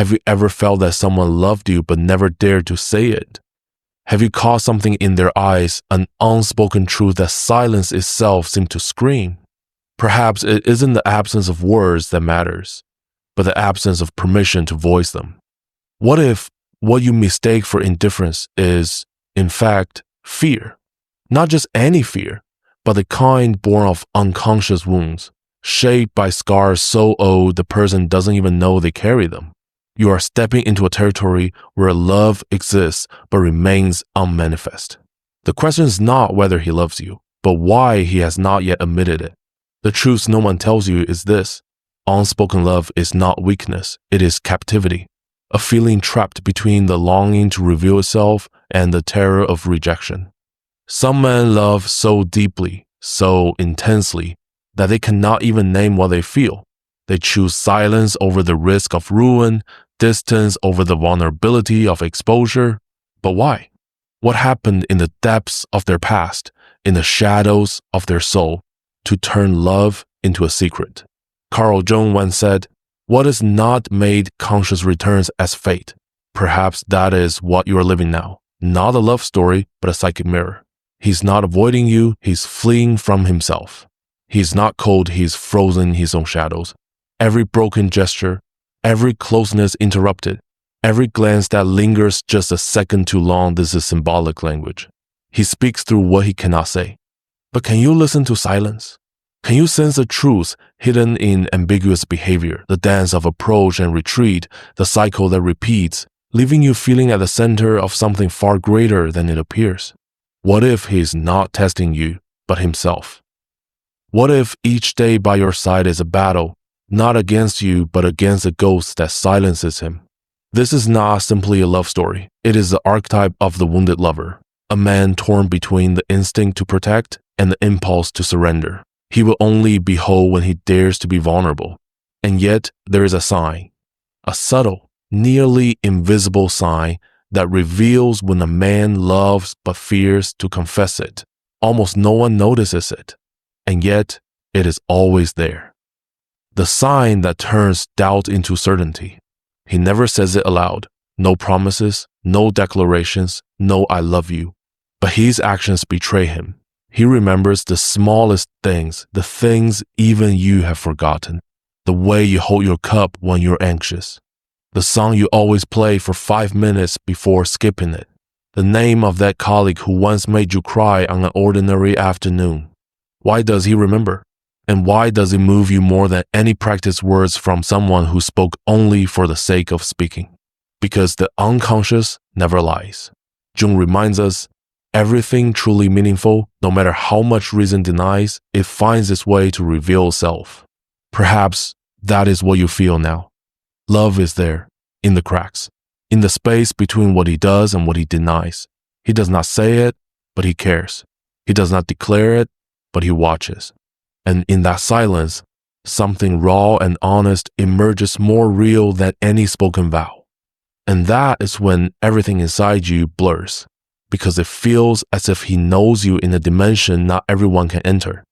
Have you ever felt that someone loved you but never dared to say it? Have you caught something in their eyes, an unspoken truth that silence itself seemed to scream? Perhaps it isn't the absence of words that matters, but the absence of permission to voice them. What if what you mistake for indifference is, in fact, fear? Not just any fear, but the kind born of unconscious wounds, shaped by scars so old the person doesn't even know they carry them. You are stepping into a territory where love exists but remains unmanifest. The question is not whether he loves you, but why he has not yet admitted it. The truth no one tells you is this: unspoken love is not weakness, it is captivity, a feeling trapped between the longing to reveal itself and the terror of rejection. Some men love so deeply, so intensely, that they cannot even name what they feel. They choose silence over the risk of ruin, distance over the vulnerability of exposure. But why? What happened in the depths of their past, in the shadows of their soul, to turn love into a secret? Carl Jung once said, "What is not made conscious returns as fate." Perhaps that is what you are living now. Not a love story, but a psychic mirror. He's not avoiding you, he's fleeing from himself. He's not cold, he's frozen in his own shadows. Every broken gesture, every closeness interrupted, every glance that lingers just a second too long, this is symbolic language. He speaks through what he cannot say. But can you listen to silence? Can you sense the truth hidden in ambiguous behavior, the dance of approach and retreat, the cycle that repeats, leaving you feeling at the center of something far greater than it appears? What if he is not testing you, but himself? What if each day by your side is a battle, not against you, but against the ghost that silences him? This is not simply a love story. It is the archetype of the wounded lover, a man torn between the instinct to protect and the impulse to surrender. He will only be whole when he dares to be vulnerable. And yet, there is a sign, a subtle, nearly invisible sign that reveals when a man loves but fears to confess it. Almost no one notices it, and yet it is always there. The sign that turns doubt into certainty. He never says it aloud. No promises, no declarations, no "I love you." But his actions betray him. He remembers the smallest things, the things even you have forgotten. The way you hold your cup when you're anxious. The song you always play for 5 minutes before skipping it. The name of that colleague who once made you cry on an ordinary afternoon. Why does he remember? And why does it move you more than any practiced words from someone who spoke only for the sake of speaking? Because the unconscious never lies. Jung reminds us, everything truly meaningful, no matter how much reason denies, it finds its way to reveal itself. Perhaps that is what you feel now. Love is there, in the cracks, in the space between what he does and what he denies. He does not say it, but he cares. He does not declare it, but he watches. And in that silence, something raw and honest emerges more real than any spoken vow. And that is when everything inside you blurs, because it feels as if he knows you in a dimension not everyone can enter.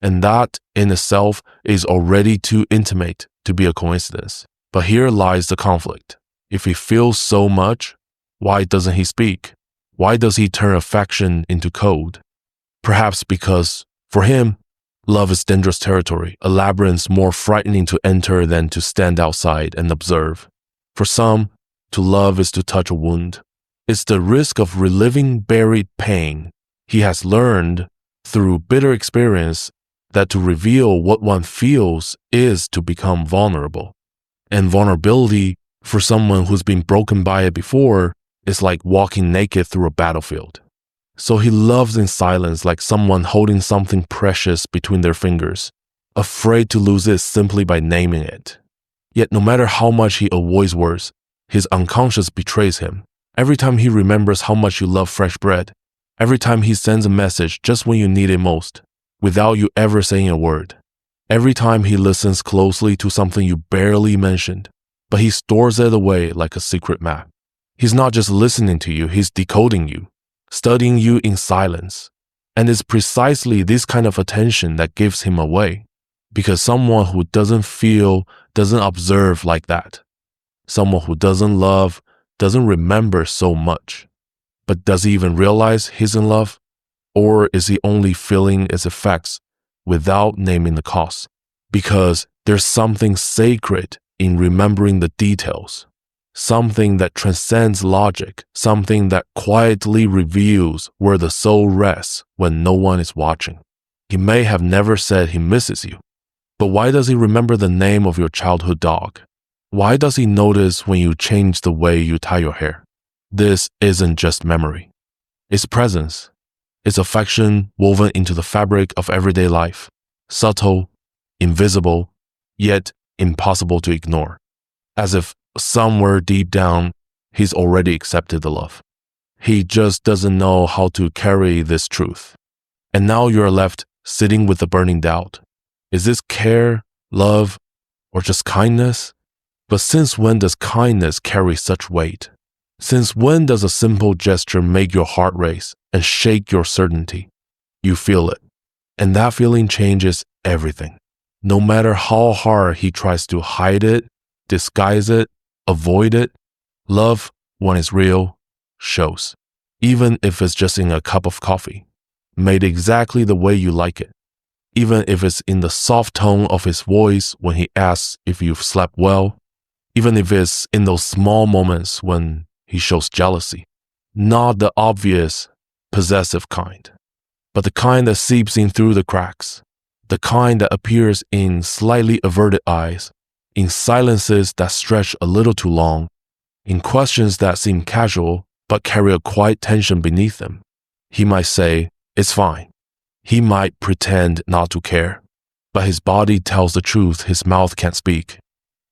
And that in itself is already too intimate to be a coincidence. But here lies the conflict. If he feels so much, why doesn't he speak? Why does he turn affection into code? Perhaps because, for him, love is dangerous territory, a labyrinth more frightening to enter than to stand outside and observe. For some, to love is to touch a wound. It's the risk of reliving buried pain. He has learned, through bitter experience, that to reveal what one feels is to become vulnerable. And vulnerability, for someone who's been broken by it before, is like walking naked through a battlefield. So he loves in silence, like someone holding something precious between their fingers, afraid to lose it simply by naming it. Yet no matter how much he avoids words, his unconscious betrays him. Every time he remembers how much you love fresh bread, every time he sends a message just when you need it most, without you ever saying a word. Every time he listens closely to something you barely mentioned, but he stores it away like a secret map. He's not just listening to you, he's decoding you, studying you in silence. And it's precisely this kind of attention that gives him away, because someone who doesn't feel, doesn't observe like that. Someone who doesn't love doesn't remember so much. But does he even realize he's in love? Or is he only feeling its effects without naming the cause? Because there's something sacred in remembering the details, something that transcends logic, something that quietly reveals where the soul rests when no one is watching. He may have never said he misses you, but why does he remember the name of your childhood dog? Why does he notice when you change the way you tie your hair? This isn't just memory. It's presence. It's affection woven into the fabric of everyday life, subtle, invisible, yet impossible to ignore, as if somewhere deep down, he's already accepted the love. He just doesn't know how to carry this truth. And now you're left sitting with the burning doubt. Is this care, love, or just kindness? But since when does kindness carry such weight? Since when does a simple gesture make your heart race and shake your certainty? You feel it, and that feeling changes everything. No matter how hard he tries to hide it, disguise it, avoid it, love, when it's real, shows. Even if it's just in a cup of coffee, made exactly the way you like it. Even if it's in the soft tone of his voice when he asks if you've slept well. Even if it's in those small moments when he shows jealousy. Not the obvious, possessive kind, but the kind that seeps in through the cracks. The kind that appears in slightly averted eyes, in silences that stretch a little too long, in questions that seem casual but carry a quiet tension beneath them. He might say, "It's fine." He might pretend not to care, but his body tells the truth his mouth can't speak.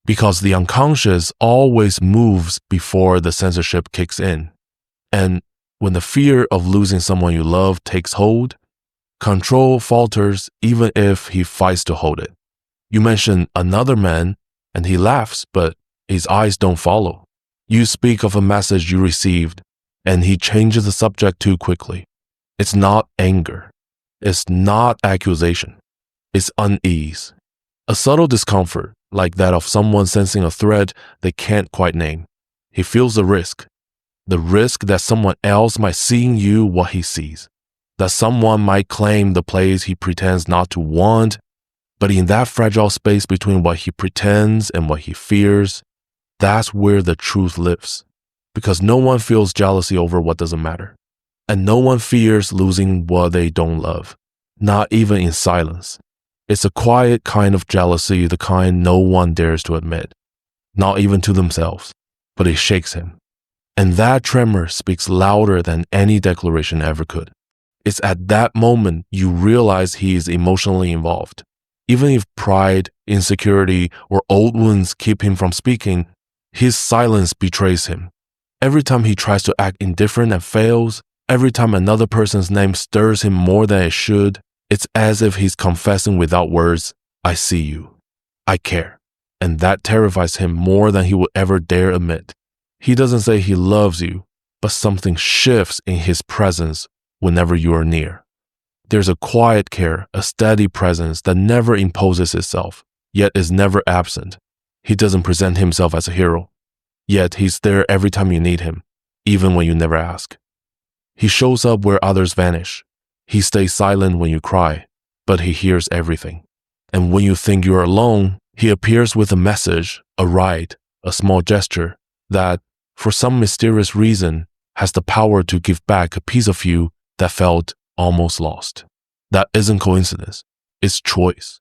Because the unconscious always moves before the censorship kicks in. And when the fear of losing someone you love takes hold, control falters even if he fights to hold it. You mention another man, and he laughs, but his eyes don't follow. You speak of a message you received, and he changes the subject too quickly. It's not anger. It's not accusation. It's unease. A subtle discomfort, like that of someone sensing a threat they can't quite name. He feels the risk that someone else might see in you what he sees, that someone might claim the place he pretends not to want, but in that fragile space between what he pretends and what he fears, that's where the truth lives, because no one feels jealousy over what doesn't matter, and no one fears losing what they don't love, not even in silence. It's a quiet kind of jealousy, the kind no one dares to admit, not even to themselves, but it shakes him. And that tremor speaks louder than any declaration ever could. It's at that moment you realize he is emotionally involved. Even if pride, insecurity, or old wounds keep him from speaking, his silence betrays him. Every time he tries to act indifferent and fails, every time another person's name stirs him more than it should, it's as if he's confessing without words, "I see you. I care." And that terrifies him more than he would ever dare admit. He doesn't say he loves you, but something shifts in his presence whenever you are near. There's a quiet care, a steady presence that never imposes itself, yet is never absent. He doesn't present himself as a hero, yet he's there every time you need him, even when you never ask. He shows up where others vanish. He stays silent when you cry, but he hears everything. And when you think you're alone, he appears with a message, a ride, a small gesture that, for some mysterious reason, has the power to give back a piece of you that felt almost lost. That isn't coincidence, it's choice.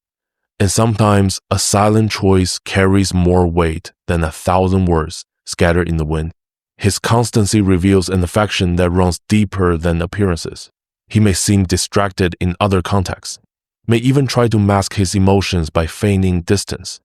And sometimes a silent choice carries more weight than 1,000 words scattered in the wind. His constancy reveals an affection that runs deeper than appearances. He may seem distracted in other contexts, may even try to mask his emotions by feigning distance.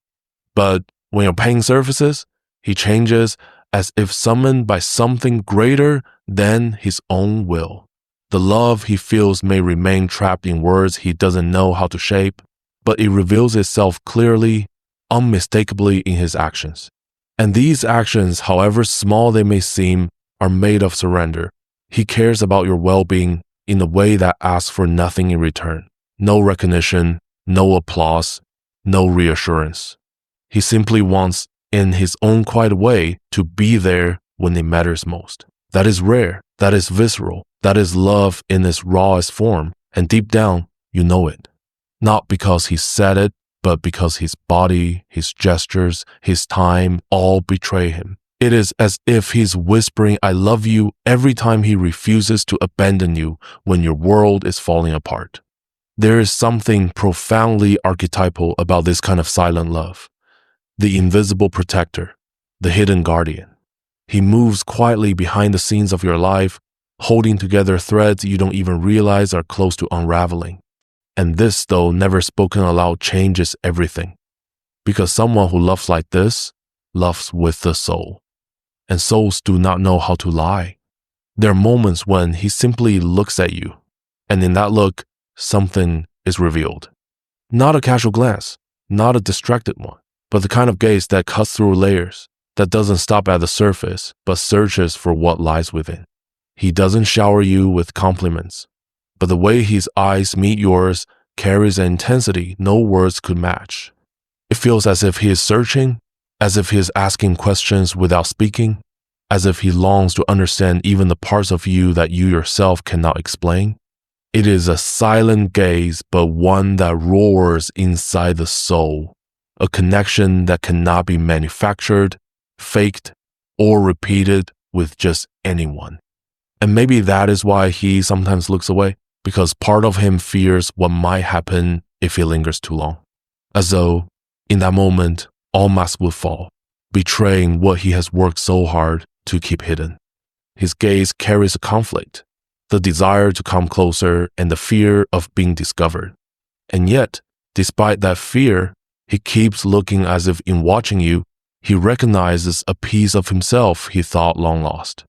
But when your pain surfaces, he changes as if summoned by something greater than his own will. The love he feels may remain trapped in words he doesn't know how to shape, but it reveals itself clearly, unmistakably in his actions. And these actions, however small they may seem, are made of surrender. He cares about your well-being in a way that asks for nothing in return. No recognition, no applause, no reassurance. He simply wants in his own quiet way to be there when it matters most. That is rare, that is visceral, that is love in its rawest form, and deep down, you know it. Not because he said it, but because his body, his gestures, his time all betray him. It is as if he's whispering, "I love you," every time he refuses to abandon you when your world is falling apart. There is something profoundly archetypal about this kind of silent love. The invisible protector, the hidden guardian. He moves quietly behind the scenes of your life, holding together threads you don't even realize are close to unraveling. And this, though never spoken aloud, changes everything. Because someone who loves like this loves with the soul. And souls do not know how to lie. There are moments when he simply looks at you, and in that look, something is revealed. Not a casual glance, not a distracted one, but the kind of gaze that cuts through layers, that doesn't stop at the surface, but searches for what lies within. He doesn't shower you with compliments, but the way his eyes meet yours carries an intensity no words could match. It feels as if he is searching, as if he is asking questions without speaking, as if he longs to understand even the parts of you that you yourself cannot explain. It is a silent gaze, but one that roars inside the soul, a connection that cannot be manufactured, faked, or repeated with just anyone. And maybe that is why he sometimes looks away, because part of him fears what might happen if he lingers too long. As though, in that moment, all masks would fall, betraying what he has worked so hard to keep hidden. His gaze carries a conflict, the desire to come closer and the fear of being discovered. And yet, despite that fear, he keeps looking as if in watching you, he recognizes a piece of himself he thought long lost.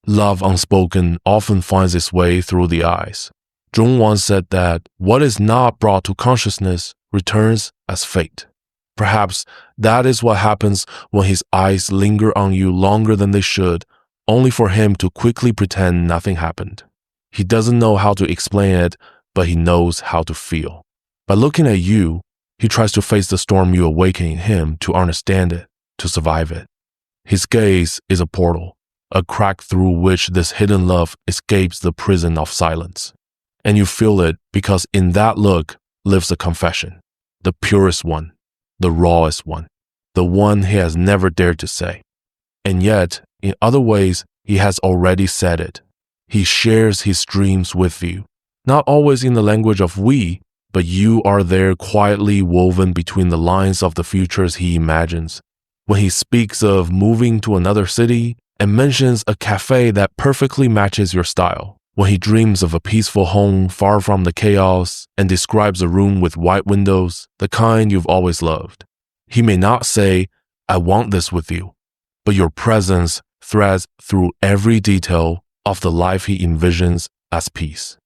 Love unspoken often finds its way through the eyes. Jung once said that what is not brought to consciousness returns as fate. Perhaps that is what happens when his eyes linger on you longer than they should, only for him to quickly pretend nothing happened. He doesn't know how to explain it, but he knows how to feel. By looking at you, he tries to face the storm you awaken in him, to understand it, to survive it. His gaze is a portal, a crack through which this hidden love escapes the prison of silence. And you feel it because in that look lives a confession, the purest one, the rawest one, the one he has never dared to say. And yet, in other ways, he has already said it. He shares his dreams with you, not always in the language of we, but you are there quietly woven between the lines of the futures he imagines. When he speaks of moving to another city and mentions a cafe that perfectly matches your style, when he dreams of a peaceful home far from the chaos and describes a room with white windows, the kind you've always loved, he may not say, "I want this with you," but your presence threads through every detail of the life he envisions as peace.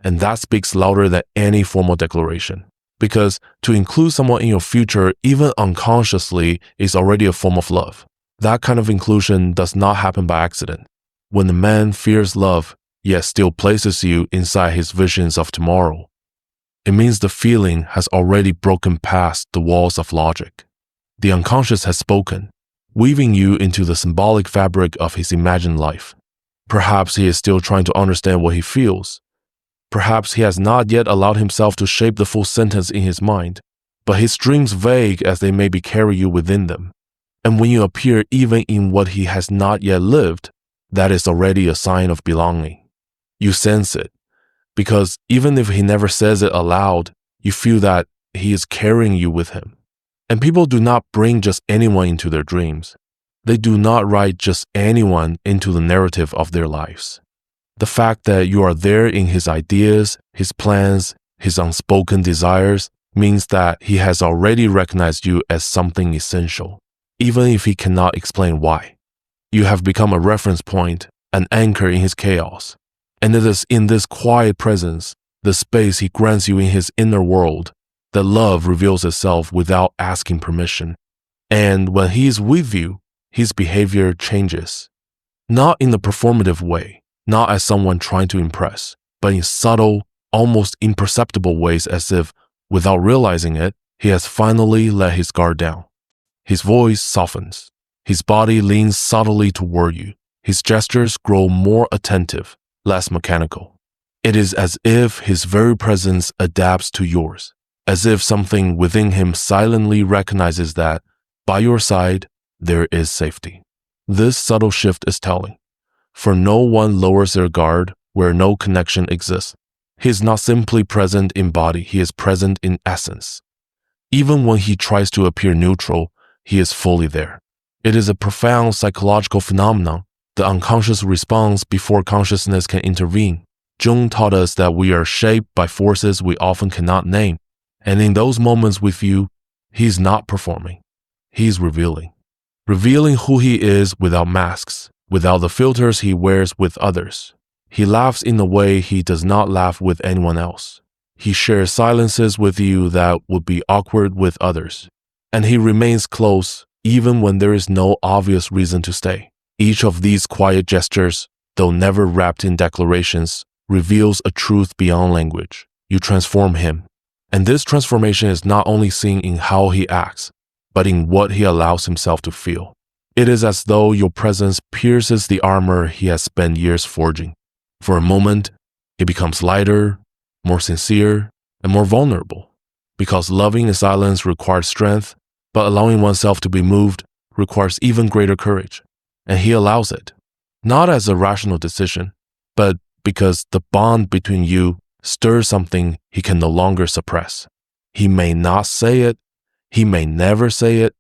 And that speaks louder than any formal declaration. Because to include someone in your future, even unconsciously, is already a form of love. That kind of inclusion does not happen by accident. When a man fears love, yet still places you inside his visions of tomorrow, it means the feeling has already broken past the walls of logic. The unconscious has spoken, weaving you into the symbolic fabric of his imagined life. Perhaps he is still trying to understand what he feels. Perhaps he has not yet allowed himself to shape the full sentence in his mind, but his dreams, vague as they may be, carry you within them. And when you appear even in what he has not yet lived, that is already a sign of belonging. You sense it, because even if he never says it aloud, you feel that he is carrying you with him. And people do not bring just anyone into their dreams. They do not write just anyone into the narrative of their lives. The fact that you are there in his ideas, his plans, his unspoken desires, means that he has already recognized you as something essential, even if he cannot explain why. You have become a reference point, an anchor in his chaos. And it is in this quiet presence, the space he grants you in his inner world, that love reveals itself without asking permission. And when he is with you, his behavior changes. Not in a performative way, not as someone trying to impress, but in subtle, almost imperceptible ways, as if, without realizing it, he has finally let his guard down. His voice softens. His body leans subtly toward you. His gestures grow more attentive, less mechanical. It is as if his very presence adapts to yours, as if something within him silently recognizes that, by your side, there is safety. This subtle shift is telling, for no one lowers their guard where no connection exists. He is not simply present in body, he is present in essence. Even when he tries to appear neutral, he is fully there. It is a profound psychological phenomenon, the unconscious response before consciousness can intervene. Jung taught us that we are shaped by forces we often cannot name, and in those moments with you, he is not performing. He is revealing who he is without masks, without the filters he wears with others. He laughs in a way he does not laugh with anyone else. He shares silences with you that would be awkward with others. And he remains close even when there is no obvious reason to stay. Each of these quiet gestures, though never wrapped in declarations, reveals a truth beyond language. You transform him. And this transformation is not only seen in how he acts, but in what he allows himself to feel. It is as though your presence pierces the armor he has spent years forging. For a moment, he becomes lighter, more sincere, and more vulnerable. Because loving in silence requires strength, but allowing oneself to be moved requires even greater courage. And he allows it, not as a rational decision, but because the bond between you stirs something he can no longer suppress. He may not say it, he may never say it,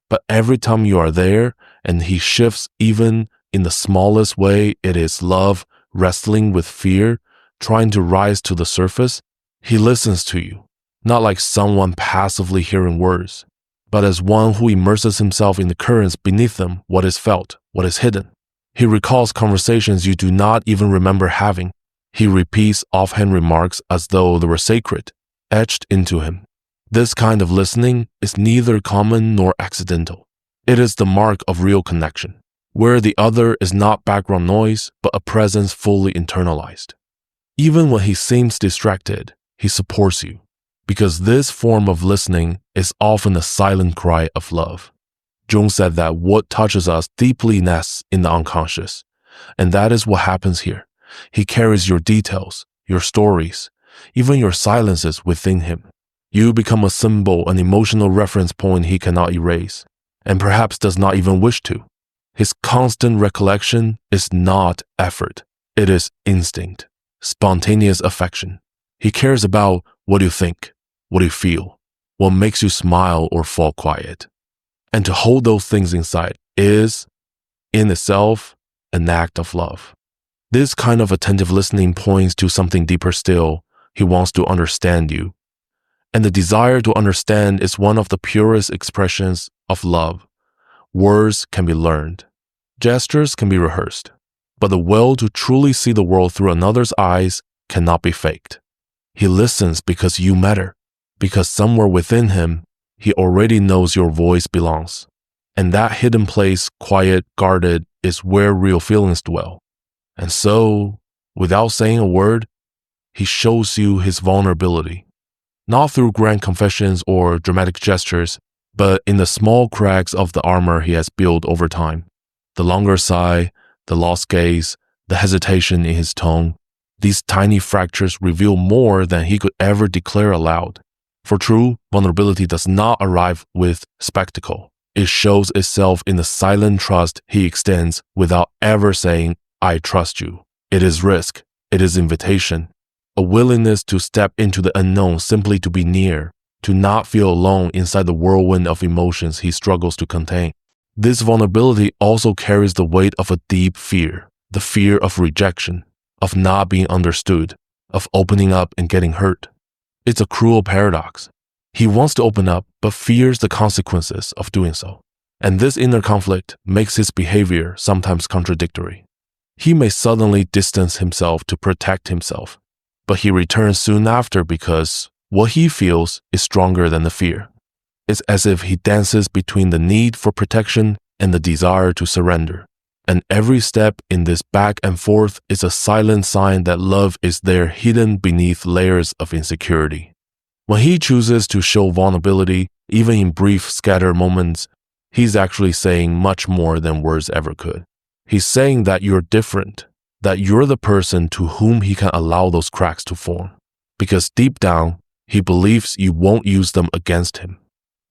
but every time you are there and he shifts even in the smallest way, it is love wrestling with fear, trying to rise to the surface. He listens to you, not like someone passively hearing words, but as one who immerses himself in the currents beneath them, what is felt, what is hidden. He recalls conversations you do not even remember having. He repeats offhand remarks as though they were sacred, etched into him. This kind of listening is neither common nor accidental. It is the mark of real connection, where the other is not background noise, but a presence fully internalized. Even when he seems distracted, he supports you, because this form of listening is often a silent cry of love. Jung said that what touches us deeply nests in the unconscious, and that is what happens here. He carries your details, your stories, even your silences within him. You become a symbol, an emotional reference point he cannot erase, and perhaps does not even wish to. His constant recollection is not effort. It is instinct, spontaneous affection. He cares about what you think, what you feel, what makes you smile or fall quiet. And to hold those things inside is, in itself, an act of love. This kind of attentive listening points to something deeper still. He wants to understand you. And the desire to understand is one of the purest expressions of love. Words can be learned. Gestures can be rehearsed. But the will to truly see the world through another's eyes cannot be faked. He listens because you matter, because somewhere within him, he already knows your voice belongs. And that hidden place, quiet, guarded, is where real feelings dwell. And so, without saying a word, he shows you his vulnerability. Not through grand confessions or dramatic gestures, but in the small cracks of the armor he has built over time. The longer sigh, the lost gaze, the hesitation in his tone. These tiny fractures reveal more than he could ever declare aloud. For true vulnerability does not arrive with spectacle. It shows itself in the silent trust he extends without ever saying, "I trust you." It is risk. It is invitation. A willingness to step into the unknown simply to be near, to not feel alone inside the whirlwind of emotions he struggles to contain. This vulnerability also carries the weight of a deep fear, the fear of rejection, of not being understood, of opening up and getting hurt. It's a cruel paradox. He wants to open up, but fears the consequences of doing so. And this inner conflict makes his behavior sometimes contradictory. He may suddenly distance himself to protect himself, but he returns soon after because what he feels is stronger than the fear. It's as if he dances between the need for protection and the desire to surrender. And every step in this back and forth is a silent sign that love is there hidden beneath layers of insecurity. When he chooses to show vulnerability, even in brief, scattered moments, he's actually saying much more than words ever could. He's saying that you're different, that you're the person to whom he can allow those cracks to form. Because deep down, he believes you won't use them against him.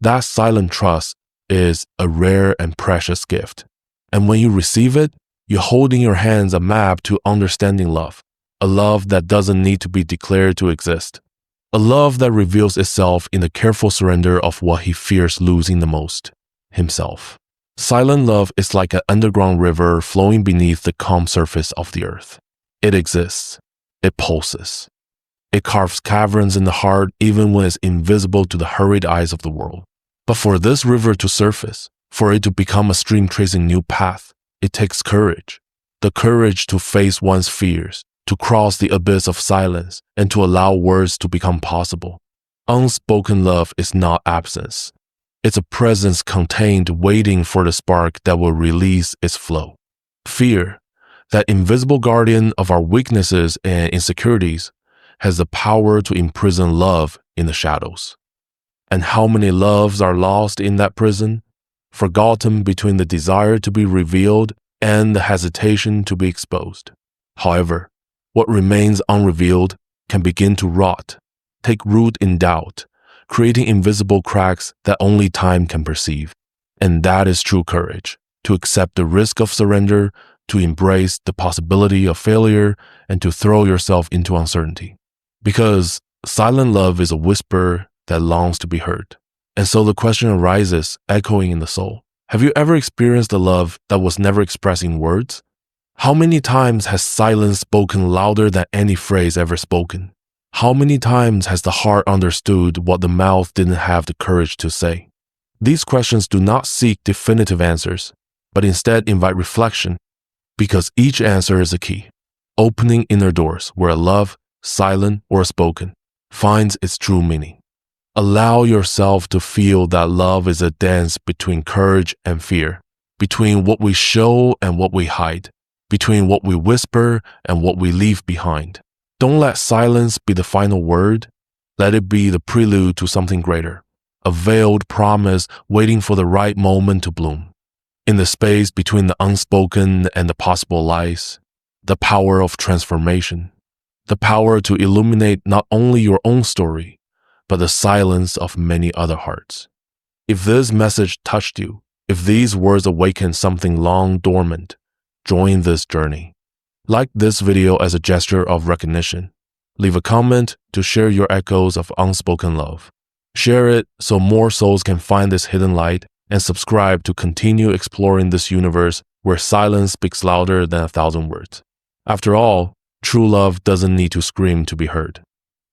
That silent trust is a rare and precious gift. And when you receive it, you hold in your hands a map to understanding love, a love that doesn't need to be declared to exist, a love that reveals itself in the careful surrender of what he fears losing the most, himself. Silent love is like an underground river flowing beneath the calm surface of the earth. It exists. It pulses. It carves caverns in the heart even when it's invisible to the hurried eyes of the world. But for this river to surface, for it to become a stream tracing new path, it takes courage. The courage to face one's fears, to cross the abyss of silence, and to allow words to become possible. Unspoken love is not absence. It's a presence contained waiting for the spark that will release its flow. Fear, that invisible guardian of our weaknesses and insecurities, has the power to imprison love in the shadows. And how many loves are lost in that prison, forgotten between the desire to be revealed and the hesitation to be exposed. However, what remains unrevealed can begin to rot, take root in doubt, creating invisible cracks that only time can perceive. And that is true courage, to accept the risk of surrender, to embrace the possibility of failure, and to throw yourself into uncertainty. Because silent love is a whisper that longs to be heard. And so the question arises, echoing in the soul. Have you ever experienced a love that was never expressed in words? How many times has silence spoken louder than any phrase ever spoken? How many times has the heart understood what the mouth didn't have the courage to say? These questions do not seek definitive answers, but instead invite reflection, because each answer is a key, opening inner doors where a love, silent or spoken, finds its true meaning. Allow yourself to feel that love is a dance between courage and fear, between what we show and what we hide, between what we whisper and what we leave behind. Don't let silence be the final word. Let it be the prelude to something greater, a veiled promise waiting for the right moment to bloom. In the space between the unspoken and the possible lies, the power of transformation, the power to illuminate not only your own story, but the silence of many other hearts. If this message touched you, if these words awakened something long dormant, join this journey. Like this video as a gesture of recognition. Leave a comment to share your echoes of unspoken love. Share it so more souls can find this hidden light, and subscribe to continue exploring this universe where silence speaks louder than 1,000 words. After all, true love doesn't need to scream to be heard.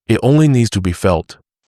It only needs to be felt,